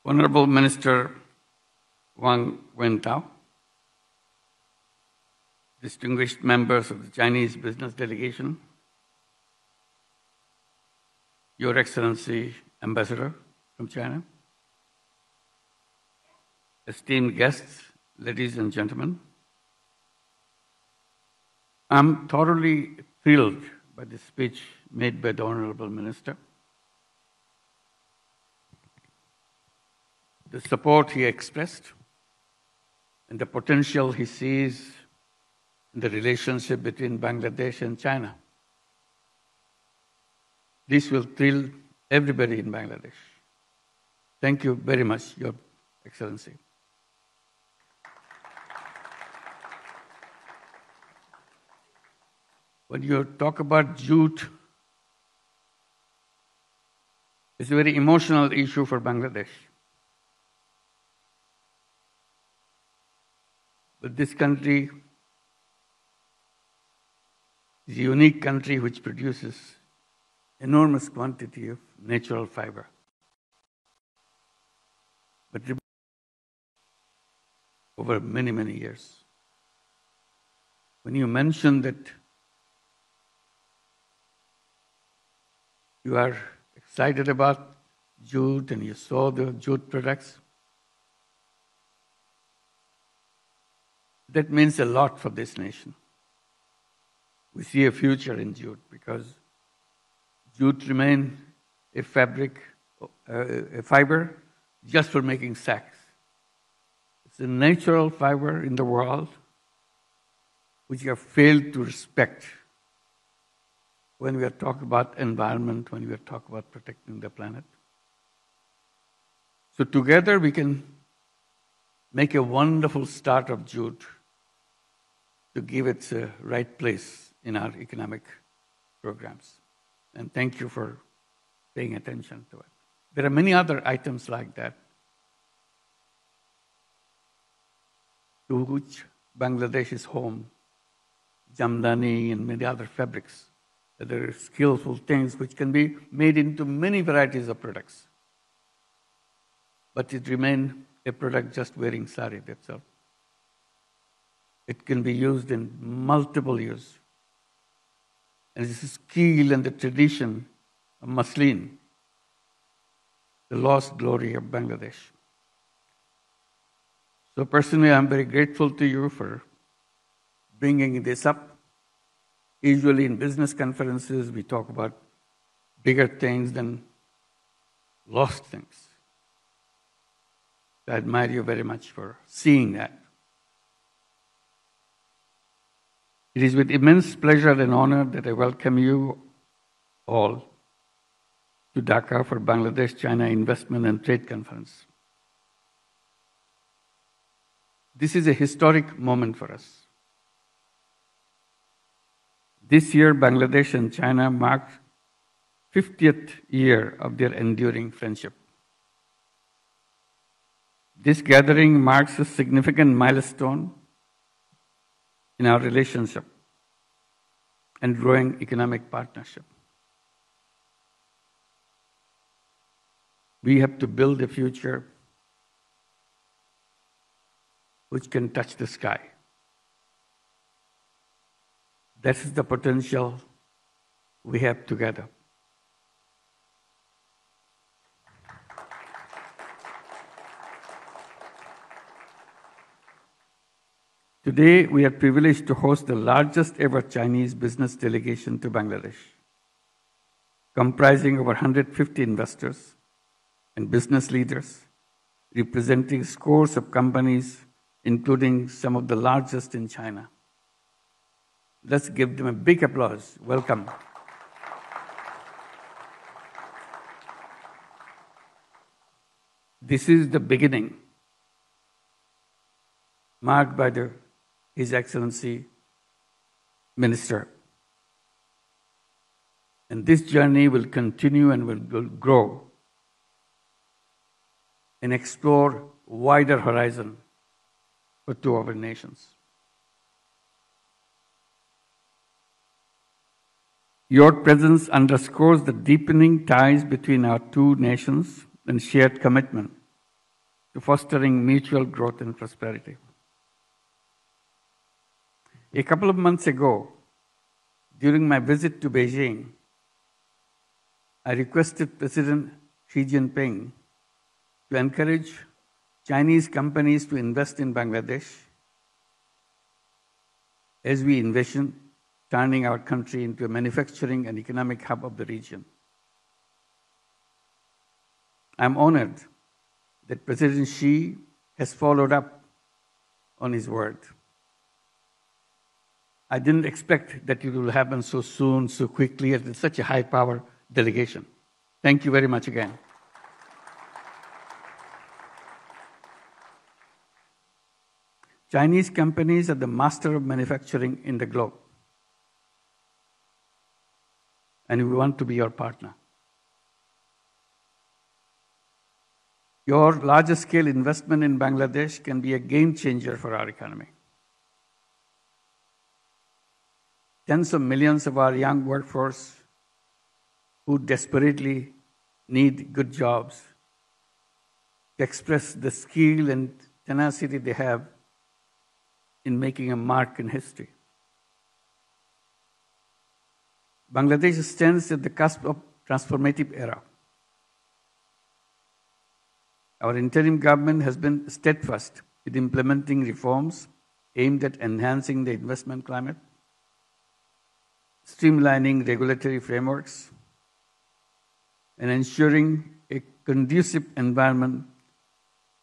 Honorable Minister Wang Wentao, distinguished members of the Chinese business delegation, Your Excellency Ambassador from China, esteemed guests, ladies and gentlemen, I'm thoroughly thrilled by the speech made by the Honorable Minister. The support he expressed and the potential he sees in the relationship between Bangladesh and China. This will thrill everybody in Bangladesh. Thank you very much, Your Excellency. When you talk about jute, it's a very emotional issue for Bangladesh. But this country is a unique country which produces enormous quantity of natural fiber. But over many, many years. When you mention that you are excited about jute and you saw the jute products, that means a lot for this nation. We see a future in jute because jute remains a fabric, a fiber just for making sacks. It's a natural fiber in the world which we have failed to respect when we are talking about environment, when we are talking about protecting the planet. So together we can make a wonderful start of jute to give it a right place in our economic programs. And thank you for paying attention to it. There are many other items like that to which Bangladesh is home, jamdani and many other fabrics. There are skillful things which can be made into many varieties of products. But it remains a product just wearing sari, that's all. It can be used in multiple use. And this is skill and the tradition of muslin, the lost glory of Bangladesh. So personally, I'm very grateful to you for bringing this up. Usually in business conferences, we talk about bigger things than lost things. I admire you very much for seeing that. It is with immense pleasure and honor that I welcome you all to Dhaka for Bangladesh-China Investment and Trade Conference. This is a historic moment for us. This year, Bangladesh and China mark 50th year of their enduring friendship. This gathering marks a significant milestone in our relationship and growing economic partnership. We have to build a future which can touch the sky. That is the potential we have together. Today, we are privileged to host the largest ever Chinese business delegation to Bangladesh, comprising over 150 investors and business leaders, representing scores of companies, including some of the largest in China. Let's give them a big applause. Welcome. This is the beginning, marked by His Excellency Minister. And this journey will continue and will grow and explore wider horizon for two of our nations. Your presence underscores the deepening ties between our two nations and shared commitment to fostering mutual growth and prosperity. A couple of months ago, during my visit to Beijing, I requested President Xi Jinping to encourage Chinese companies to invest in Bangladesh as we envision turning our country into a manufacturing and economic hub of the region. I'm honored that President Xi has followed up on his word. I didn't expect that it will happen so soon, so quickly, at such a high-power delegation. Thank you very much again. Chinese companies are the master of manufacturing in the globe, and we want to be your partner. Your larger-scale investment in Bangladesh can be a game changer for our economy. Tens of millions of our young workforce who desperately need good jobs to express the skill and tenacity they have in making a mark in history. Bangladesh stands at the cusp of transformative era. Our interim government has been steadfast in implementing reforms aimed at enhancing the investment climate, streamlining regulatory frameworks, and ensuring a conducive environment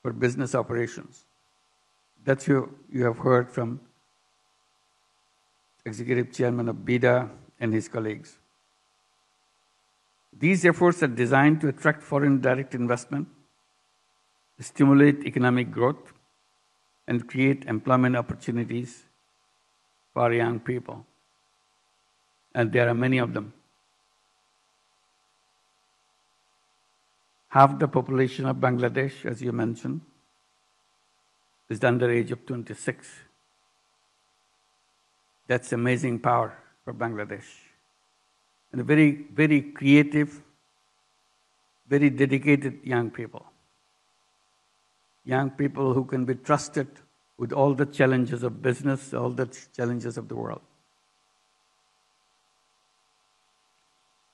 for business operations. That's what you have heard from Executive Chairman of BIDA and his colleagues. These efforts are designed to attract foreign direct investment, stimulate economic growth, and create employment opportunities for young people. And there are many of them. Half the population of Bangladesh, as you mentioned, is under the age of 26. That's amazing power for Bangladesh. And very, very creative, very dedicated young people. Young people who can be trusted with all the challenges of business, all the challenges of the world.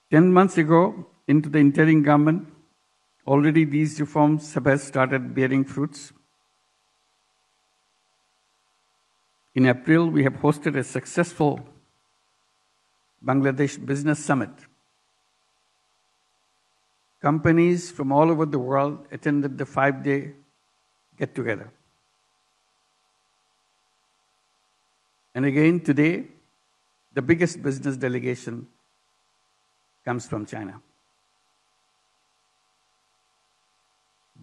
10 months ago, into the interim government, already these reforms have started bearing fruits. In April, we have hosted a successful Bangladesh Business Summit. Companies from all over the world attended the 5-day get-together. And again, today, the biggest business delegation comes from China.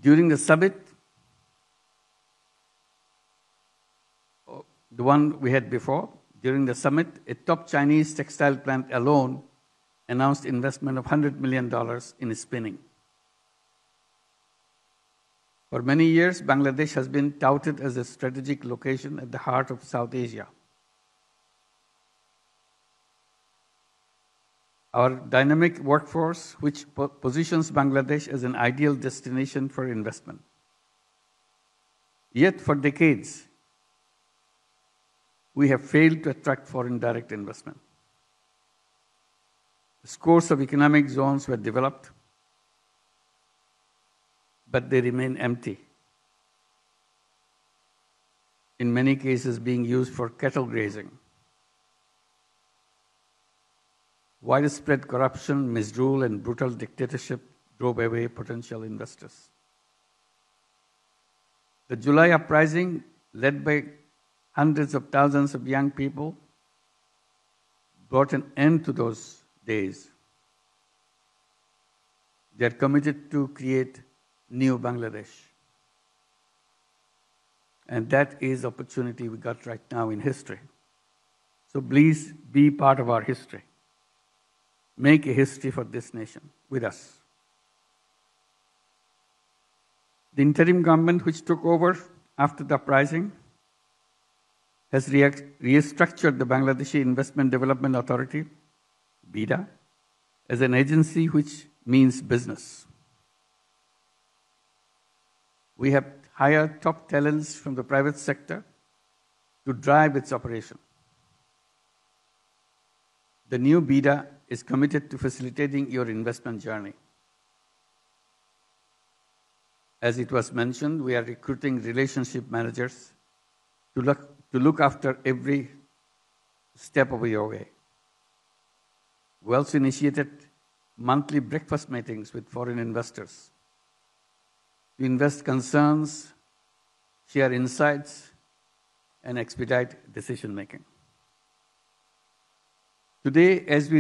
During the summit, the one we had before, during the summit, a top Chinese textile plant alone announced investment of $100 million in spinning. For many years, Bangladesh has been touted as a strategic location at the heart of South Asia. Our dynamic workforce, which positions Bangladesh as an ideal destination for investment. Yet, for decades, we have failed to attract foreign direct investment. Scores of economic zones were developed, but they remain empty. In many cases, being used for cattle grazing. Widespread corruption, misrule, and brutal dictatorship drove away potential investors. The July uprising, led by hundreds of thousands of young people, brought an end to those days. They are committed to create new Bangladesh. And that is the opportunity we got right now in history. So please be part of our history. Make a history for this nation with us. The interim government, which took over after the uprising, has restructured the Bangladeshi Investment Development Authority, BIDA, as an agency which means business. We have hired top talents from the private sector to drive its operation. The new BIDA is committed to facilitating your investment journey. As it was mentioned, we are recruiting relationship managers to look after every step of your way. We also initiated monthly breakfast meetings with foreign investors to invest concerns, share insights, and expedite decision-making. Today, as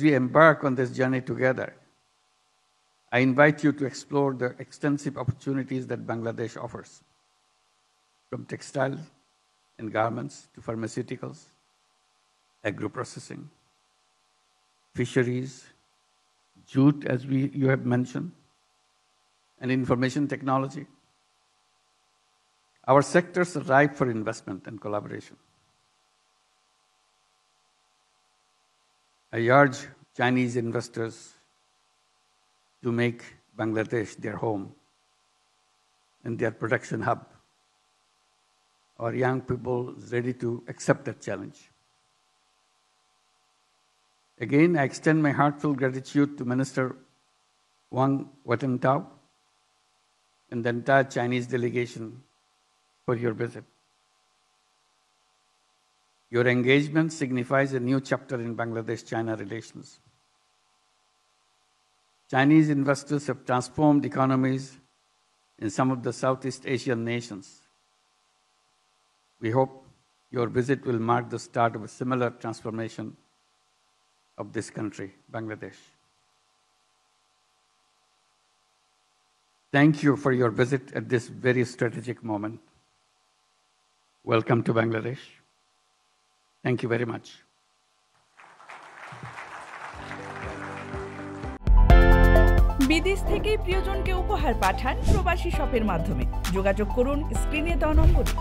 we embark on this journey together, I invite you to explore the extensive opportunities that Bangladesh offers, from textile and garments to pharmaceuticals, agro-processing, fisheries, jute, as you have mentioned, and information technology. Our sectors are ripe for investment and collaboration. I urge Chinese investors to make Bangladesh their home and their production hub. Our young people are ready to accept that challenge. Again, I extend my heartfelt gratitude to Minister Wang Watantao and the entire Chinese delegation for your visit. Your engagement signifies a new chapter in Bangladesh-China relations. Chinese investors have transformed economies in some of the Southeast Asian nations. We hope your visit will mark the start of a similar transformation of this country, Bangladesh. Thank you for your visit at this very strategic moment. Welcome to Bangladesh. Thank you very much. বিদেশ থেকে প্রিয়জনকে উপহার পাঠান প্রবাসী শপের মাধ্যমে। যোগাযোগ করুন স্ক্রিনে দেওয়া নম্বরে।